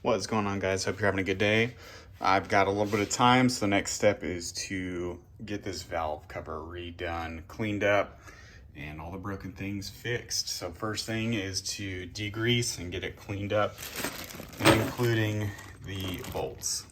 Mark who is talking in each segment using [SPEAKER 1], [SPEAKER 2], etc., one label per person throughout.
[SPEAKER 1] What's going on, guys? Hope you're having a good day. I've got a little bit of time, so the next step is to get this valve cover redone, cleaned up, and all the broken things fixed. So first thing is to degrease and get it cleaned up, including the bolts.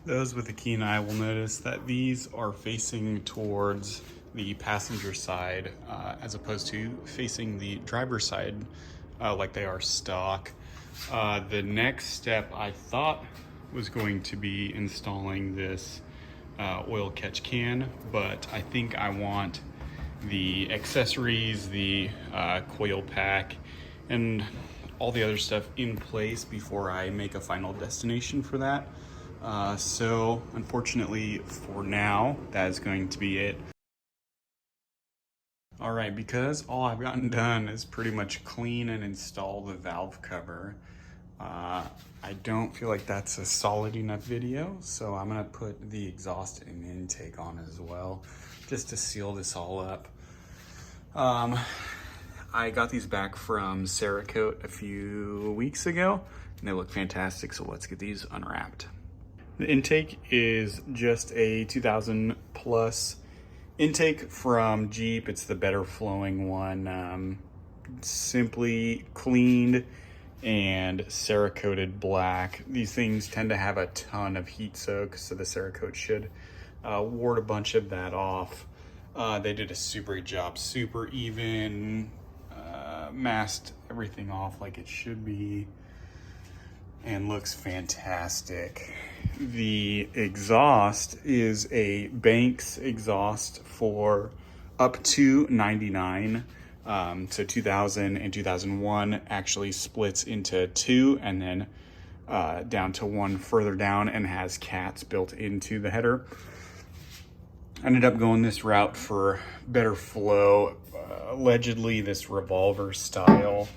[SPEAKER 1] Those with a keen eye will notice that these are facing towards the passenger side as opposed to facing the driver's side like they are stock. The next step I thought was going to be installing this oil catch can, but I think I want the accessories, the coil pack, and all the other stuff in place before I make a final destination for that. So unfortunately for now, that is going to be it. All right, because all I've gotten done is pretty much clean and install the valve cover, I don't feel like that's a solid enough video, so I'm gonna put the exhaust and intake on as well, just to seal this all up. I got these back from Cerakoted a few weeks ago, and they look fantastic, so let's get these unwrapped. The intake is just a 2000 plus intake from Jeep. It's the better flowing one. Simply cleaned, and Cerakoted black. These things tend to have a ton of heat soak, so the Cerakote should ward a bunch of that off. They did a super great job, super even, masked everything off like it should be, and looks fantastic. The exhaust is a Banks exhaust for up to 99. So 2000 and 2001 actually splits into two, and then down to one further down, and has cats built into the header. I ended up going this route for better flow. Allegedly, this revolver style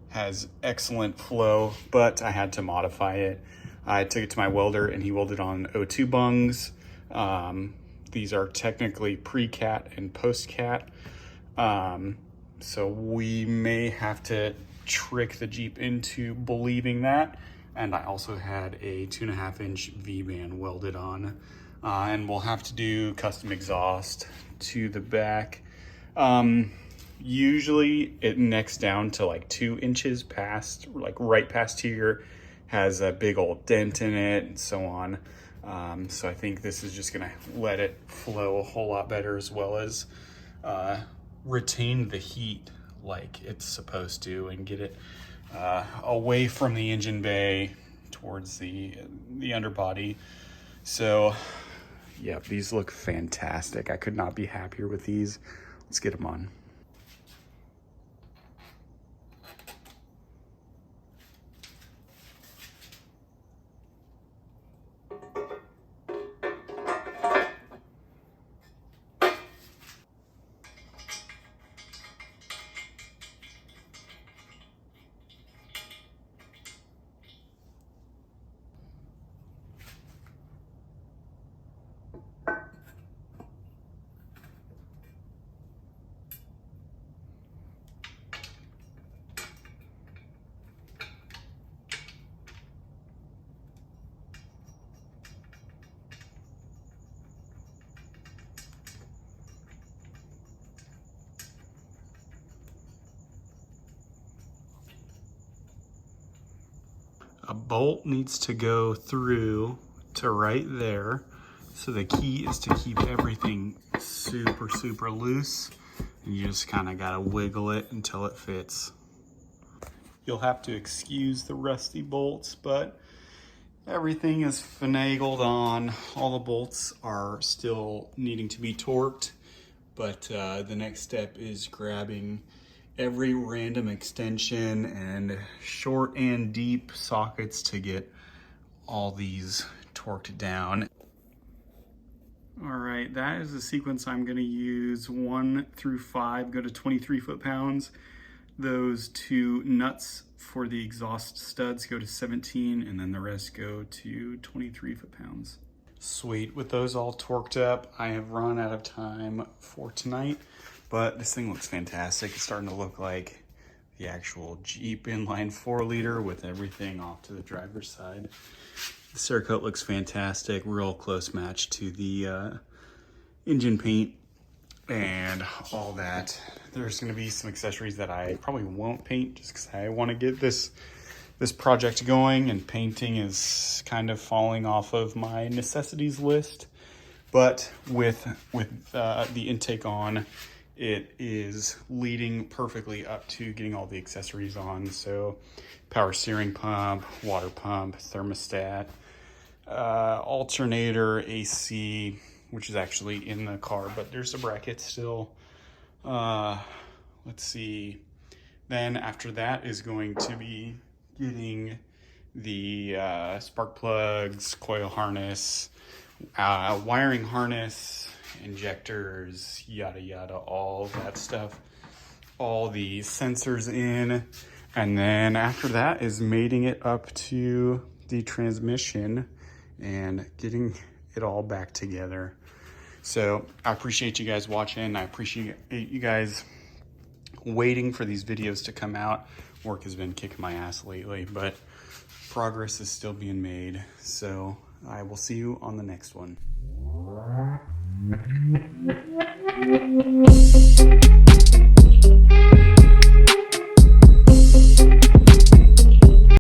[SPEAKER 1] has excellent flow, but I had to modify it. I took it to my welder and he welded on O2 bungs. These are technically pre-cat and post-cat. So we may have to trick the Jeep into believing that. And I also had a 2.5-inch V-band welded on. And we'll have to do custom exhaust to the back. Usually it necks down to like 2 inches past, like right past here, has a big old dent in it and so on. So I think this is just gonna let it flow a whole lot better, as well as retain the heat like it's supposed to, and get it away from the engine bay towards the underbody. So yeah, these look fantastic. I could not be happier with these. Let's get them on. A bolt needs to go through to right there. So the key is to keep everything super, super loose. And you just kind of got to wiggle it until it fits. You'll have to excuse the rusty bolts, but everything is finagled on. All the bolts are still needing to be torqued, but the next step is grabbing every random extension and short and deep sockets to get all these torqued down. All right, that is the sequence I'm gonna use. 1 through 5 go to 23 foot-pounds. Those 2 nuts for the exhaust studs go to 17, and then the rest go to 23 foot-pounds. Sweet, with those all torqued up, I have run out of time for tonight, but this thing looks fantastic. It's starting to look like the actual Jeep inline 4-liter with everything off to the driver's side. The Cerakote looks fantastic, real close match to the engine paint and all that. There's gonna be some accessories that I probably won't paint just because I want to get this project going, and painting is kind of falling off of my necessities list. But with the intake on, it is leading perfectly up to getting all the accessories on. So power steering pump, water pump, thermostat, alternator, AC, which is actually in the car, but there's a bracket still. Let's see. Then after that is going to be getting the spark plugs, coil harness, wiring harness, injectors, yada yada, all that stuff, all the sensors in. And then after that is mating it up to the transmission and getting it all back together. So I appreciate you guys watching. I appreciate you guys waiting for these videos to come out. Work has been kicking my ass lately, but progress is still being made. So I will see you on the next one.